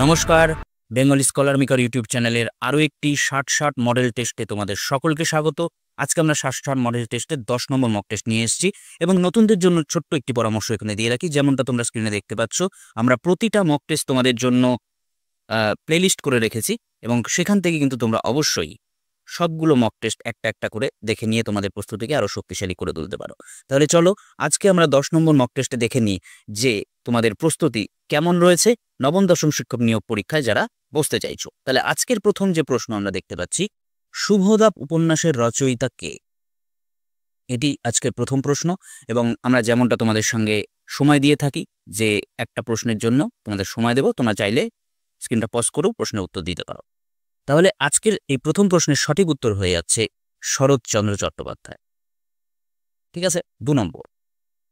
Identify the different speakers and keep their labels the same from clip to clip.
Speaker 1: নমস্কার, Bengali scholar maker YouTube চ্যানেলের আরও একটি 60 মডেল টেস্টে তোমাদের সকলকে স্বাগত। আজকে আমরা 60 মডেল টেস্টের 10 নম্বর মক টেস্ট নিয়ে এসেছি এবং নতুনদের জন্য ছোট্ট একটি পরামর্শ এখানে দিয়ে রাখি। যেমনটা তোমরা স্ক্রিনে দেখতে পাচ্ছ, আমরা প্রতিটা মক টেস্ট তোমাদের জন্য প্লেলিস্ট করে রেখেছি এবং সেখান থেকে কিন্তু তোমরা অবশ্যই সবগুলো মক টেস্ট একটা একটা করে দেখে নিয়ে তোমাদের প্রস্তুতিকে আরও শক্তিশালী করে তুলতে পারো। তাহলে চলো আজকে আমরা 10 নম্বর মক টেস্টে দেখে নিই যে তোমাদের প্রস্তুতি কেমন রয়েছে নবম দশম শিক্ষক নিয়োগ পরীক্ষায় যারা বসতে চাইছো। তাহলে আজকের প্রথম যে প্রশ্ন আমরা দেখতে পাচ্ছি, শুভদাপ উপন্যাসের রচয়িতা কে? এটি আজকের প্রথম প্রশ্ন এবং আমরা যেমনটা তোমাদের সঙ্গে সময় দিয়ে থাকি যে একটা প্রশ্নের জন্য তোমাদের সময় দেব, তোমরা চাইলে স্ক্রিনটা পজ করেও প্রশ্নের উত্তর দিতে পারো। তাহলে আজকের এই প্রথম প্রশ্নের সঠিক উত্তর হয়ে যাচ্ছে শরৎচন্দ্র চট্টোপাধ্যায়। ঠিক আছে। 2 নম্বর,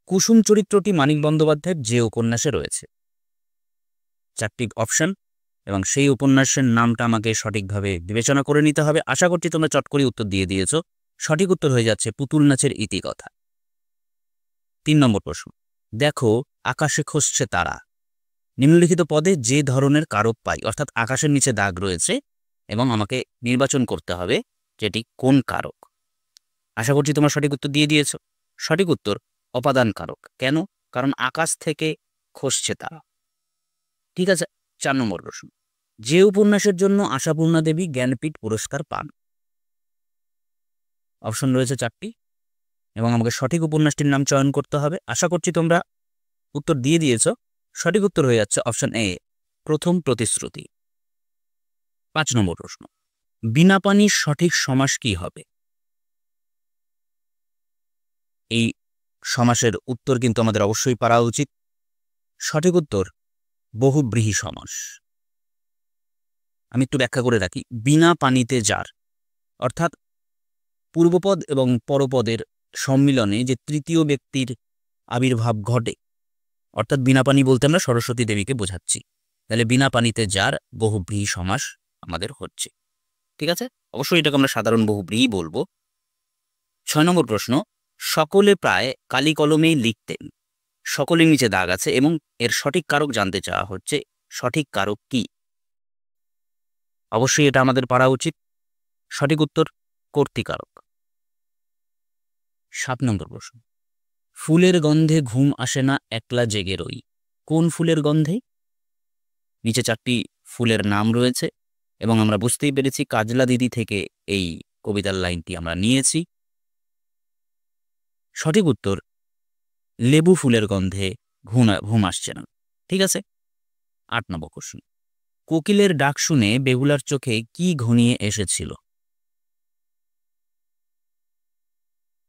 Speaker 1: কুসুম চরিত্রটি মানিক বন্দ্যোপাধ্যায়ের যে উপন্যাসে রয়েছে? 4টি অপশন এবং সেই উপন্যাসের নামটা আমাকে সঠিকভাবে বিবেচনা করে নিতে হবে। আশা করছি তোমরা চট করে উত্তর দিয়ে দিয়েছো। সঠিক উত্তর হয়ে যাচ্ছে পুতুল নাচের ইতিকথা। 3 নম্বর প্রশ্ন, দেখো আকাশে খসছে তারা। নিম্নলিখিত পদে যে ধরনের কারক পাই, অর্থাৎ আকাশের নিচে দাগ রয়েছে এবং আমাকে নির্বাচন করতে হবে যেটি কোন কারক। আশা করছি তোমরা সঠিক উত্তর দিয়ে দিয়েছো। সঠিক উত্তর অপাদান কারক। কেন? কারণ আকাশ থেকে খসছে তারা। ঠিক আছে। 4 নম্বর প্রশ্ন, যে উপন্যাসের জন্য আশাপূর্ণা দেবী জ্ঞানপীঠ পুরস্কার পান? অপশন রয়েছে 4টি এবং আমাকে সঠিক উপন্যাসটির নাম চয়ন করতে হবে। আশা করছি তোমরা উত্তর দিয়ে দিয়েছ। সঠিক উত্তর হয়ে যাচ্ছে অপশন এ, প্রথম প্রতিশ্রুতি। 5 নম্বর প্রশ্ন, বিনা পানির সঠিক সমাস কি হবে? এই সমাসের উত্তর কিন্তু আমাদের অবশ্যই পারা উচিত। সঠিক উত্তর বহুব্রীহি সমাস। আমি একটু ব্যাখ্যা করে রাখি। বিনা পানিতে যার, অর্থাৎ পূর্বপদ এবং পরপদের সম্মিলনে যে তৃতীয় ব্যক্তির আবির্ভাব ঘটে, অর্থাৎ বিনা পানি বলতে আমরা সরস্বতী দেবীকে বোঝাচ্ছি। তাহলে বিনা পানিতে যার বহুব্রীহি সমাস আমাদের হচ্ছে। ঠিক আছে। অবশ্যই এটাকে আমরা সাধারণ বহুব্রীহি বলবো। 6 নম্বর প্রশ্ন, সকলে প্রায় কালি কলমেই লিখতেন। সকলের নিচে দাগ আছে এবং এর সঠিক কারক জানতে চাওয়া হচ্ছে। সঠিক কারক কি? অবশ্যই এটা আমাদের পারা উচিত। সঠিক উত্তর কর্তৃকারক। 7 নম্বর প্রশ্ন, ফুলের গন্ধে ঘুম আসে না একলা জেগে রই। কোন ফুলের গন্ধে? নিচে 4টি ফুলের নাম রয়েছে এবং আমরা বুঝতেই পেরেছি কাজলা দিদি থেকে এই কবিতার লাইনটি আমরা নিয়েছি। সঠিক উত্তর লেবু ফুলের গন্ধে ঘুম আসছে না। ঠিক আছে। 8 নম্বর প্রশ্ন, কোকিলের ডাক শুনে বেহুলার চোখে কি ঘনিয়ে এসেছিল?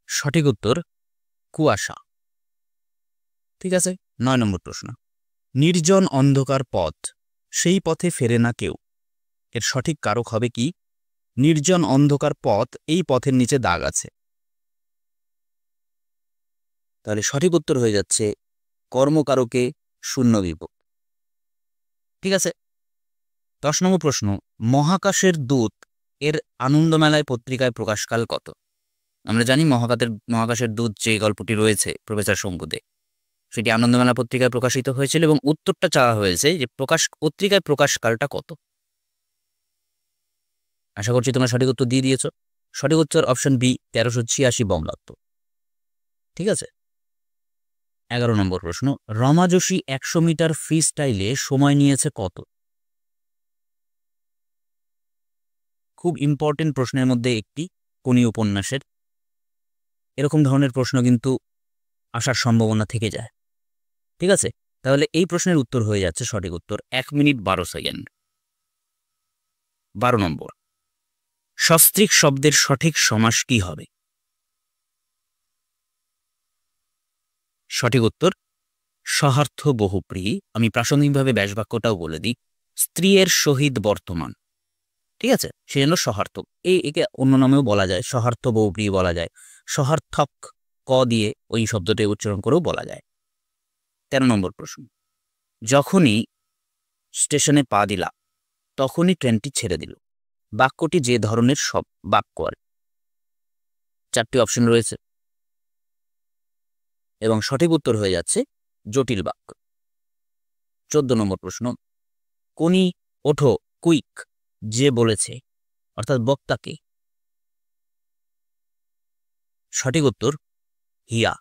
Speaker 1: সঠিক উত্তর কুয়াশা। ঠিক আছে। 9 নম্বর প্রশ্ন, নির্জন অন্ধকার পথ, সেই পথে ফেরে না কেউ। এর সঠিক কারক হবে কি? নির্জন অন্ধকার পথ, এই পথের নিচে দাগ আছে। তাহলে সঠিক উত্তর হয়ে যাচ্ছে কর্মকারকে শূন্য বিভক্তি। ঠিক আছে। 10 নম্বর প্রশ্ন, মহাকাশের দূত এর আনন্দমেলায় পত্রিকায় প্রকাশকাল কত? আমরা জানি মহাকাশের দূত যে গল্পটি রয়েছে প্রফেসর শঙ্কুতে, সেটি আনন্দমেলা পত্রিকায় প্রকাশিত হয়েছিল এবং উত্তরটা চাওয়া হয়েছে যে পত্রিকায় প্রকাশকালটা কত। আশা করছি তোমরা সঠিক উত্তর দিয়ে দিয়েছ। সঠিক উত্তর অপশন বি, 1386 বঙ্গাব্দ। ঠিক আছে। 11 নম্বর প্রশ্ন, রমা যোশী 100 মিটার ফ্রি স্টাইলে সময় নিয়েছে কত? খুব ইম্পর্টেন্ট প্রশ্নের মধ্যে একটি, কোন উপন্যাসের। এরকম ধরনের প্রশ্ন কিন্তু আসার সম্ভাবনা থেকে যায়। ঠিক আছে। তাহলে এই প্রশ্নের উত্তর হয়ে যাচ্ছে সঠিক উত্তর 1 মিনিট 12 সেকেন্ড। 12 নম্বর, সস্ত্রীক শব্দের সঠিক সমাস কি হবে? সঠিক উত্তর সহার্থ বহুব্রীহি। আমি প্রাসঙ্গিকভাবে ব্যাসবাক্যটাও বলে দিই, স্ত্রীর সহিত বর্তমান। ঠিক আছে। সেজন্য সহার্থক, একে অন্য নামেও বলা যায়, সহার্থ বহুব্রীহি বলা যায়, সহার্থক ক দিয়ে ওই শব্দটি উচ্চারণ করেও বলা যায়। 13 নম্বর প্রশ্ন, যখনই স্টেশনে পা দিলা তখনই ট্রেনটি ছেড়ে দিল। বাক্যটি যে ধরনের সব বাক্য আর। 4টি অপশন রয়েছে এবং সঠিক উত্তর হয়ে যাচ্ছে জটিল বাক্য। 14 নম্বর প্রশ্ন, কোনি ওঠো কুইক যে বলেছে, অর্থাৎ বক্তাকে। সঠিক উত্তর হিয়া।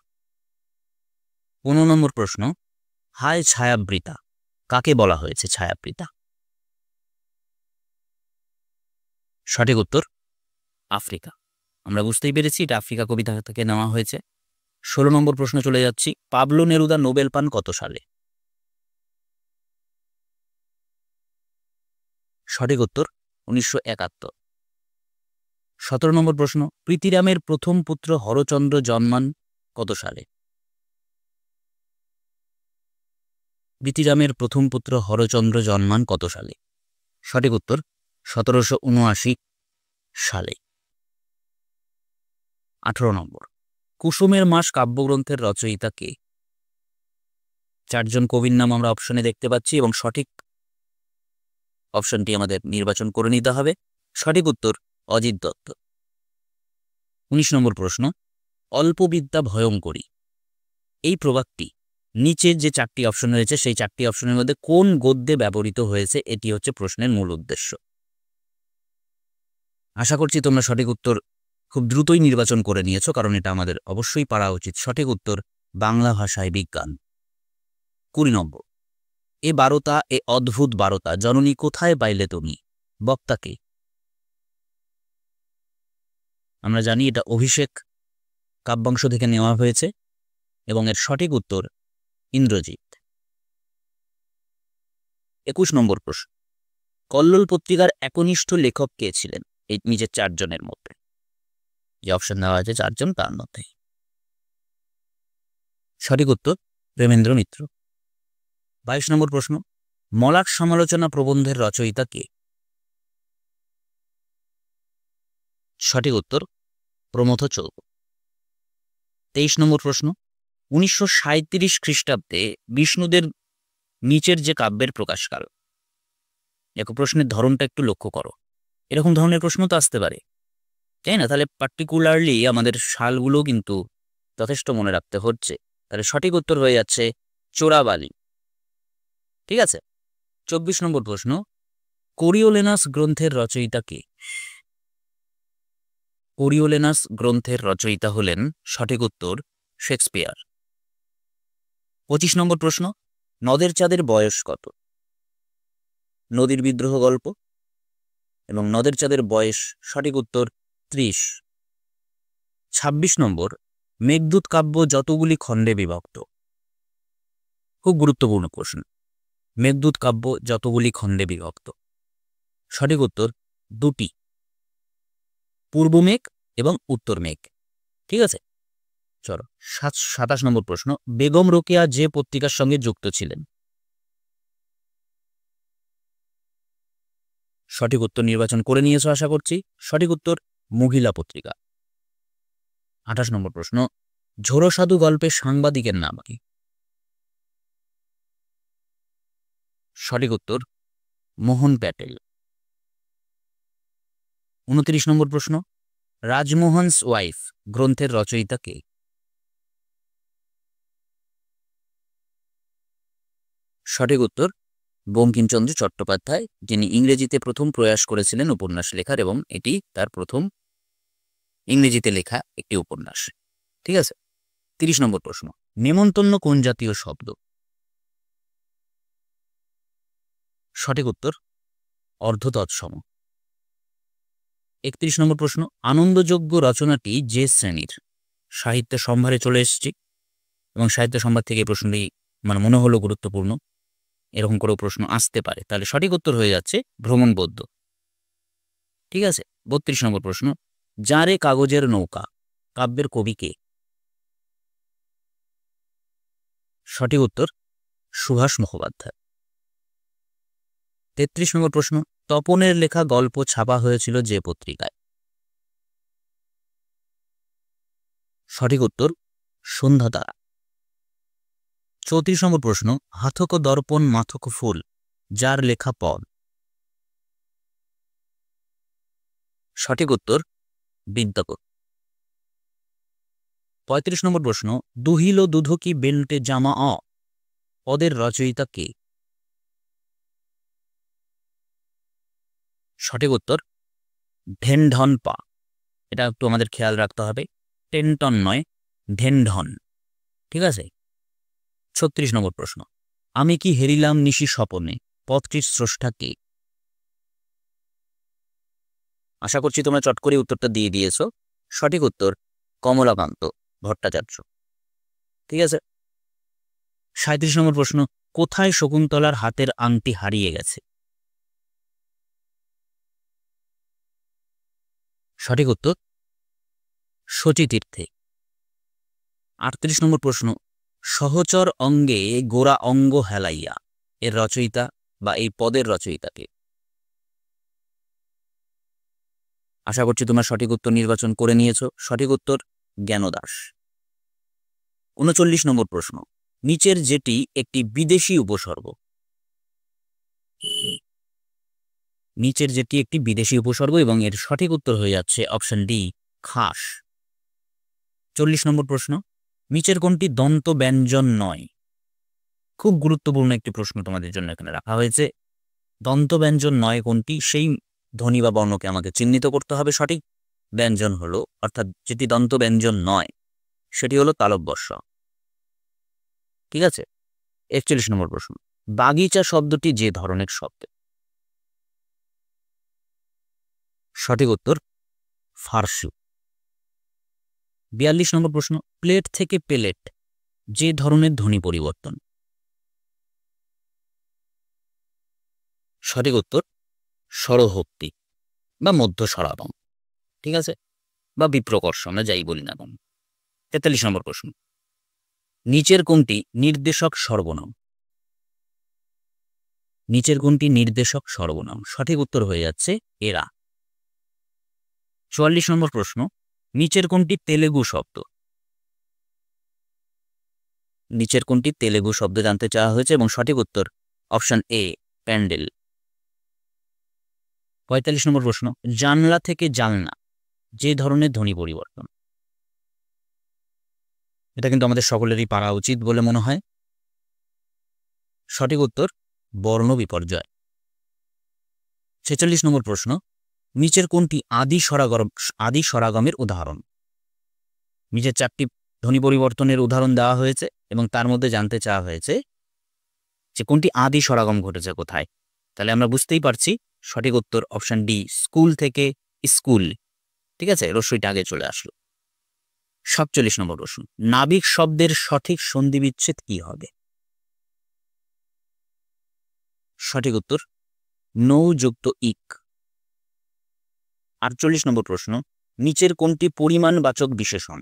Speaker 1: 15 নম্বর প্রশ্ন, হায় ছায়াবৃতা কাকে বলা হয়েছে ছায়াবৃতা? সঠিক উত্তর আফ্রিকা। আমরা বুঝতেই পেরেছি এটা আফ্রিকা কবিতা থেকে নেওয়া হয়েছে। 16 নম্বর প্রশ্ন চলে যাচ্ছি, পাবলো নেরুদা নোবেল পান কত সালে? সঠিক উত্তর 1971। 17 নম্বর প্রশ্ন, প্রীতিরামের প্রথম পুত্র হরচন্দ্র জন্মান কত সালে? প্রীতিরামের প্রথম পুত্র হরচন্দ্র জন্মান কত সালে? সঠিক উত্তর 1779 সালে। 18 নম্বর, কুসুমের মাস কাব্যগ্রন্থের রচয়িতা কে? 4 জন কবির নাম আমরা অপশনে দেখতে পাচ্ছি এবং সঠিক অপশনটি আমাদের নির্বাচন করে নিতে হবে। সঠিক উত্তর অজিত দত্ত। 19 নম্বর প্রশ্ন, অল্পবিদ্যা ভয়ঙ্করী এই প্রবাদটি নিচের যে 4টি অপশন রয়েছে সেই 4টি অপশনের মধ্যে কোন গদ্যে ব্যবহৃত হয়েছে? এটি হচ্ছে প্রশ্নের মূল উদ্দেশ্য। আশা করছি তোমরা সঠিক উত্তর খুব দ্রুতই নির্বাচন করে নিয়েছো, কারণ এটা আমাদের অবশ্যই পারা উচিত। সঠিক উত্তর বাংলা ভাষায় বিজ্ঞান। 20 নম্বর, এ বারতা এ অদ্ভুত বারতা জননী কোথায় পাইলে তুমি? বক্তাকে। আমরা জানি এটা অভিষেক কাব্যাংশ থেকে নেওয়া হয়েছে এবং এর সঠিক উত্তর ইন্দ্রজিৎ। 21 নম্বর প্রশ্ন, কল্লোল পত্রিকার একনিষ্ঠ লেখক কে ছিলেন? এই নিজের 4 জনের মধ্যে যে অপশন দেওয়া আছে 4 জন তার মধ্যে। সঠিক উত্তর প্রেমেন্দ্র মিত্র। 22 নম্বর প্রশ্ন, মলাট সমালোচনা প্রবন্ধের রচয়িতা কে? সঠিক উত্তর প্রমথ চৌক। 23 নম্বর প্রশ্ন, 1937 খ্রিস্টাব্দে বিষ্ণুদের নিচের যে কাব্যের প্রকাশকাল। দেখো প্রশ্নের ধরনটা একটু লক্ষ্য করো, এরকম ধরনের প্রশ্ন তো আসতে পারে, তাই না? তাহলে পার্টিকুলারলি আমাদের সালগুলো কিন্তু যথেষ্ট মনে রাখতে হচ্ছে। তাহলে সঠিক উত্তর হয়ে যাচ্ছে চোরাবালি। ঠিক আছে। 24 নম্বর প্রশ্ন, কোরিওলেনাস গ্রন্থের রচয়িতা কে? কোরিওলেনাস গ্রন্থের রচয়িতা হলেন সঠিক উত্তর শেক্সপিয়ার। 25 নম্বর প্রশ্ন, নদের চাঁদের বয়স কত? নদীর বিদ্রোহ গল্প এবং নদের চাঁদের বয়স সঠিক উত্তর 30। 26 নম্বর, মেঘদূত কাব্য যতগুলি খণ্ডে বিভক্ত? খুব গুরুত্বপূর্ণ প্রশ্ন। মেঘদূত কাব্য যতগুলি খণ্ডে বিভক্ত? সঠিক উত্তর 2টি, পূর্ব মেঘ এবং উত্তর মেঘ। ঠিক আছে, চলো 27 নম্বর প্রশ্ন, বেগম রোকেয়া যে পত্রিকার সঙ্গে যুক্ত ছিলেন? সঠিক উত্তর নির্বাচন করে নিয়েছো আশা করছি। সঠিক উত্তর মহিলা পত্রিকা। 28 নম্বর প্রশ্ন, ঝোড়ো সাধু গল্পের সাংবাদিকের নাম কি? সঠিক উত্তর মোহন প্যাটেল। 29 নম্বর প্রশ্ন, রাজমোহনস ওয়াইফ গ্রন্থের রচয়িতা কে? সঠিক উত্তর বঙ্কিমচন্দ্র চট্টোপাধ্যায়, যিনি ইংরেজিতে প্রথম প্রয়াস করেছিলেন উপন্যাস লেখার এবং এটি তার প্রথম ইংরেজিতে লেখা একটি উপন্যাস। ঠিক আছে। 30 নম্বর প্রশ্ন, নেমন্তন্ন কোন জাতীয় শব্দ? সঠিক উত্তর অর্ধতৎসম। 31 নম্বর প্রশ্ন, আনন্দযজ্ঞ রচনাটি যে শ্রেণীর? সাহিত্য সম্ভারে চলে এসেছি এবং সাহিত্য সম্ভার থেকে এই প্রশ্নটি মনে হলো গুরুত্বপূর্ণ, এরকম করেও প্রশ্ন আসতে পারে। তাহলে সঠিক উত্তর হয়ে যাচ্ছে ভ্রমণ গদ্য। ঠিক আছে। 32 নম্বর প্রশ্ন, যারে কাগজের নৌকা কাব্যের কবি কে? সঠিক উত্তর সুভাষ মুখোপাধ্যায়। 33 নম্বর প্রশ্ন, তপনের লেখা গল্প ছাপা হয়েছিল যে পত্রিকায়? সঠিক উত্তর সন্ধ্যাতারা। 34 নম্বর প্রশ্ন, হাথক দর্পণ মাথক ফুল যার লেখা পদ? সঠিক উত্তর বিদ্যাপতি। 35 নম্বর প্রশ্ন, দুহিল দুধকি বেল্টে জামা পদের রচয়িতা কে? সঠিক উত্তর ঢেনঢন পা। এটা একটু আমাদের খেয়াল রাখতে হবে, টেনটন নয়, ঢেনঢন। ঠিক আছে। 36 নম্বর প্রশ্ন, আমি কি হেরিলাম নিশি স্বপনে, পদটির স্রষ্টা কে? আশা করছি তোমরা চট করে উত্তরটা দিয়ে দিয়েছ। সঠিক উত্তর কমলাকান্ত ভট্টাচার্য। ঠিক আছে। 37 নম্বর প্রশ্ন, কোথায় শকুন্তলার হাতের আংটি হারিয়ে গেছে? সঠিক উত্তর শচীতীর্থে। 38 নম্বর প্রশ্ন, সহচর অঙ্গে গোরা অঙ্গ হেলাইয়া, এর রচয়িতা বা এই পদের রচয়িতাকে? আশা করছি তোমরা সঠিক উত্তর নির্বাচন করে নিয়েছো। সঠিক উত্তর জ্ঞানদাস। 39 নম্বর প্রশ্ন, নিচের যেটি একটি বিদেশি উপসর্গ? নিচের যেটি একটি বিদেশি উপসর্গ এবং এর সঠিক উত্তর হয়ে যাচ্ছে অপশন ডি, খাস। 40 নম্বর প্রশ্ন, নিচের কোনটি দন্ত ব্যঞ্জন নয়? খুব গুরুত্বপূর্ণ একটি প্রশ্ন তোমাদের জন্য এখানে রাখা হয়েছে। দন্ত ব্যঞ্জন নয় কোনটি, সেই ধ্বনি বা বর্ণকে আমাকে চিহ্নিত করতে হবে। সঠিক ব্যঞ্জন হলো, অর্থাৎ যেটি দন্ত ব্যঞ্জন নয়, সেটি হলো তালব্য শ। ঠিক আছে। 41 নম্বর প্রশ্ন, বাগিচা শব্দটি যে ধরনের শব্দ? সঠিক উত্তর ফার্সি। 42 নম্বর প্রশ্ন, প্লেট থেকে পেলেট যে ধরনের ধ্বনি পরিবর্তন? সঠিক উত্তর স্বরভক্তি বা মধ্য স্বরাবম। ঠিক আছে, বা বিপ্রকর্ষ, আমরা যাই বলি না কেন। 43 নম্বর প্রশ্ন, নিচের কোনটি নির্দেশক সর্বনাম? নিচের কোনটি নির্দেশক সর্বনাম? সঠিক উত্তর হয়ে যাচ্ছে এরা। 44 নম্বর প্রশ্ন, নিচের কোনটি তেলেগু শব্দ? নিচের কোনটি তেলেগু শব্দ জানতে চাওয়া হয়েছে এবং সঠিক উত্তর অপশন এ, প্যান্ডেল। 45 নম্বর প্রশ্ন, জানলা থেকে জানলা যে ধরনের ধ্বনি পরিবর্তন? এটা কিন্তু আমাদের সকলেরই পারা উচিত বলে মনে হয়। সঠিক উত্তর বর্ণ বিপর্যয়। 46 নম্বর প্রশ্ন, নিচের কোনটি আদি স্বরাগমের উদাহরণ? নিচের 4টি ধ্বনি পরিবর্তনের উদাহরণ দেওয়া হয়েছে এবং তার মধ্যে জানতে চাওয়া হয়েছে যে কোনটি আদি স্বরাগম ঘটেছে কোথায়। তাহলে আমরা বুঝতেই পারছি সঠিক উত্তর অপশন ডি, স্কুল থেকে স্কুল। ঠিক আছে, রস্যইটা আগে চলে আসলো। 47 নম্বর প্রশ্ন, নাবিক শব্দের সঠিক সন্ধি বিচ্ছেদ কি হবে? সঠিক উত্তর নৌ যুক্ত ইক। 48 নম্বর প্রশ্ন, নিচের কোনটি পরিমাণবাচক বিশেষণ?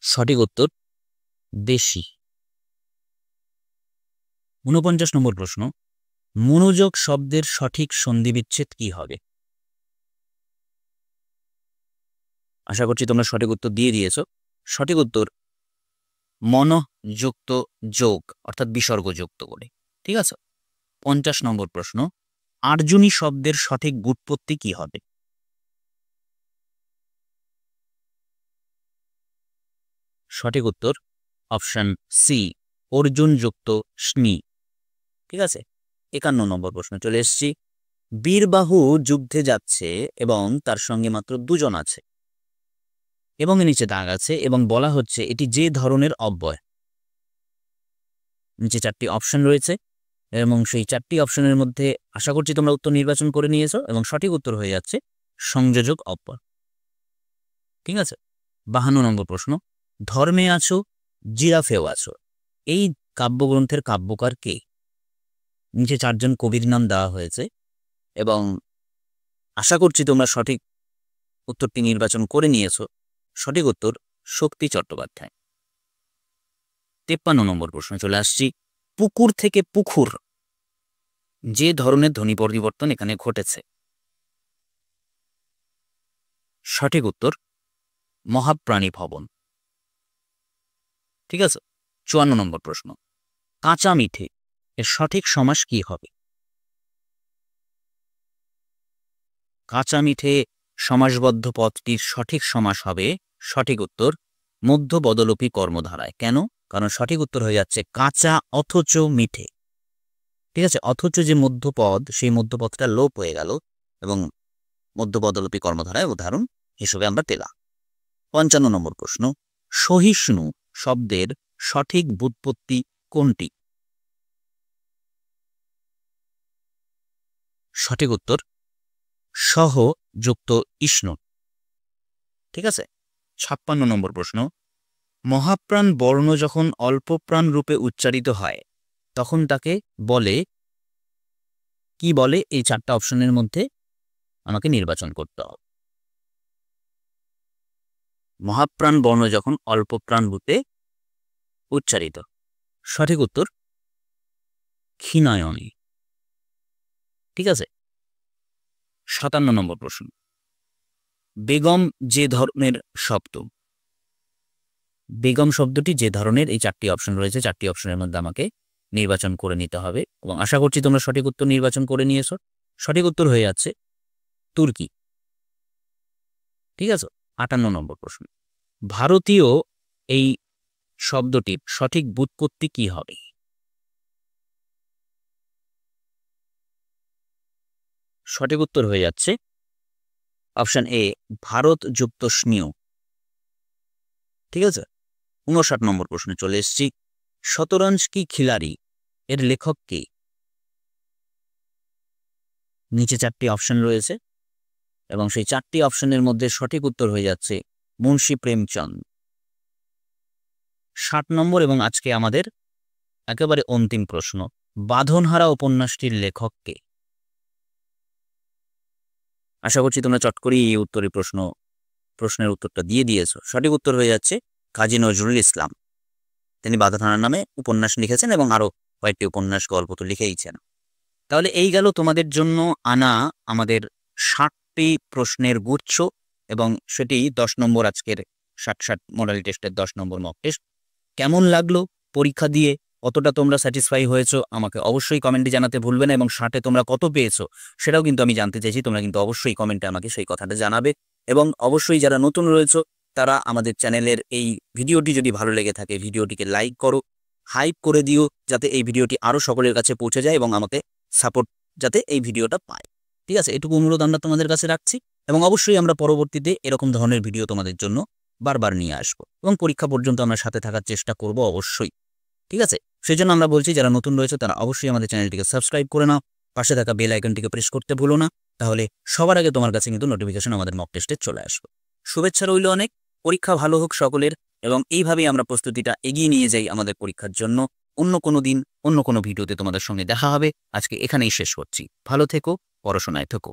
Speaker 1: সঠিক উত্তর দেশি। 49 নম্বর প্রশ্ন, মনোযোগ শব্দের সঠিক সন্ধি বিচ্ছেদ কি হবে? আশা করছি তোমরা সঠিক উত্তর দিয়ে দিয়েছ। সঠিক উত্তর মনযুক্ত যোগ, অর্থাৎ বিসর্গযুক্ত করে। ঠিক আছে। 50 নম্বর প্রশ্ন, আর্জুনী শব্দের সঠিক ব্যুৎপত্তি কি হবে? সঠিক উত্তর অপশন সি, অর্জুন যুক্ত স্মি। ঠিক আছে। 51 নম্বর প্রশ্ন চলে এসেছি, বীরবাহু যুদ্ধে যাচ্ছে এবং তার সঙ্গে মাত্র 2 জন আছে এবং এর নিচে দাগ আছে এবং বলা হচ্ছে এটি যে ধরনের অব্যয়। নিচে 4টি অপশন রয়েছে এবং সেই 4টি অপশনের মধ্যে আশা করছি তোমরা উত্তর নির্বাচন করে নিয়েছো এবং সঠিক উত্তর হয়ে যাচ্ছে সংযোজক অব্যয়। ঠিক আছে। 52 নম্বর প্রশ্ন, ধর্মে আছো জিরাফেও আছো, এই কাব্যগ্রন্থের কাব্যকার কে? নিচে 4 জন কবির নাম দেওয়া হয়েছে এবং আশা করছি তোমরা সঠিক উত্তরটি নির্বাচন করে নিয়েছো। সঠিক উত্তর শক্তি চট্টোপাধ্যায়। 53 নম্বর প্রশ্ন চলে আসছি, পুকুর থেকে পুকুর যে ধরনের ধ্বনি পরিবর্তন এখানে ঘটেছে? সঠিক উত্তর মহাপ্রাণী ভবন। ঠিক আছে। 54 নম্বর প্রশ্ন, কাঁচা মিঠে এর সঠিক সমাস কি হবে? কাঁচা মিঠে সমাসবদ্ধ পদটির সঠিক সমাস হবে, সঠিক উত্তর মধ্য বদলোপী কর্মধারায়। কেন? কারণ সঠিক উত্তর হয়ে যাচ্ছে কাঁচা অথচ মিঠে। ঠিক আছে, অথচ যে মধ্যপদ সেই মধ্যপদটা লোপ হয়ে গেল এবং মধ্যপদলোপী কর্মধারায় উদাহরণ হিসেবে আমরা পেলাম। 55 নম্বর প্রশ্ন, সহিষ্ণু শব্দের সঠিক ব্যুৎপত্তি কোনটি? সঠিক উত্তর সহ যুক্ত ইষ্ণু। ঠিক আছে। 56 নম্বর প্রশ্ন, মহাপ্রাণ বর্ণ যখন অল্পপ্রাণ রূপে উচ্চারিত হয় তখন তাকে বলে কি বলে? এই 4টা অপশনের মধ্যে আমাকে নির্বাচন করতে হবে। মহাপ্রাণ বর্ণ যখন অল্পপ্রাণ রূপে উচ্চারিত, সঠিক উত্তর ক্ষীণায়নী। ঠিক আছে। 57 নম্বর প্রশ্ন, বেগম যে ধরনের শব্দ? বেগম শব্দটি যে ধরনের? এই 4টি অপশন রয়েছে, 4টি অপশনের মধ্যে আমাকে নির্বাচন করে নিতে হবে এবং আশা করছি তোমরা সঠিক উত্তর নির্বাচন করে নিয়েছো। সঠিক উত্তর হয়ে যাচ্ছে তুর্কি। ঠিক আছে। 58 নম্বর প্রশ্ন, ভারতীয় এই শব্দটির সঠিক ব্যুৎপত্তি কি হবে? সঠিক উত্তর হয়ে যাচ্ছে অপশন এ, ভারত যুক্ত স্নেহ। ঠিক আছে। 59 নম্বর প্রশ্নে চলে এসেছি, শতরঞ্জ কি খিলাড়ি এর লেখক কে? নিচে 4টি অপশন রয়েছে এবং সেই 4টি অপশনের মধ্যে সঠিক উত্তর হয়ে যাচ্ছে মুন্সী প্রেমচন্দ। 60 নম্বর এবং আজকে আমাদের একেবারে অন্তিম প্রশ্ন, বাঁধনহারা উপন্যাসটির লেখক কে? আশা করছি তোমরা চট করেই এই প্রশ্নের উত্তরটা দিয়ে দিয়েছো। সঠিক উত্তর হয়ে যাচ্ছে কাজী নজরুল ইসলাম। তিনি বাঁধনহারা নামে উপন্যাস লিখেছেন এবং আরো কয়েকটি উপন্যাস গল্প তো লিখেইছেন। তাহলে এই গেল তোমাদের জন্য আনা আমাদের 60টি প্রশ্নের গুচ্ছ এবং সেটি 10 নম্বর আজকের 60 মডেল টেস্টের 10 নম্বর মক টেস্ট। কেমন লাগলো পরীক্ষা দিয়ে? কতটা তোমরা স্যাটিসফাই হয়েছো আমাকে অবশ্যই কমেন্টে জানাতে ভুলবে না এবং 60-এ তোমরা কত পেয়েছো সেটাও কিন্তু আমি জানতে চাইছি। তোমরা কিন্তু অবশ্যই কমেন্টে আমাকে সেই কথাটা জানাবে এবং অবশ্যই যারা নতুন রয়েছো তারা আমাদের চ্যানেলের এই ভিডিওটি যদি ভালো লেগে থাকে ভিডিওটিকে লাইক করো, হাইপ করে দিও যাতে এই ভিডিওটি আরো সকলের কাছে পৌঁছে যায় এবং আমাকে সাপোর্ট যাতে এই ভিডিওটা পায়। ঠিক আছে, এটুকু অনুরোধ আমরা তোমাদের কাছে রাখছি এবং অবশ্যই আমরা পরবর্তীতে এরকম ধরনের ভিডিও তোমাদের জন্য বারবার নিয়ে আসবো এবং পরীক্ষা পর্যন্ত আমরা সাথে থাকার চেষ্টা করব অবশ্যই। ঠিক আছে, সেজন্য আমরা বলছি যারা নতুন রয়েছে তারা অবশ্যই আমাদের চ্যানেলটিকে সাবস্ক্রাইব করে নাও, পাশে থাকা বেল আইকনটিকে প্রেস করতে ভুলো না, তাহলে সবার আগে তোমার কাছে কিন্তু নোটিফিকেশন আমাদের মক টেস্টে চলে আসবে। শুভেচ্ছা রইল অনেক, পরীক্ষা ভালো হোক সকলের এবং এইভাবেই আমরা প্রস্তুতিটা এগিয়ে নিয়ে যাই আমাদের পরীক্ষার জন্য। অন্য কোনো দিন অন্য কোনো ভিডিওতে তোমাদের সঙ্গে দেখা হবে। আজকে এখানেই শেষ করছি। ভালো থেকো, পড়াশোনায় থেকো।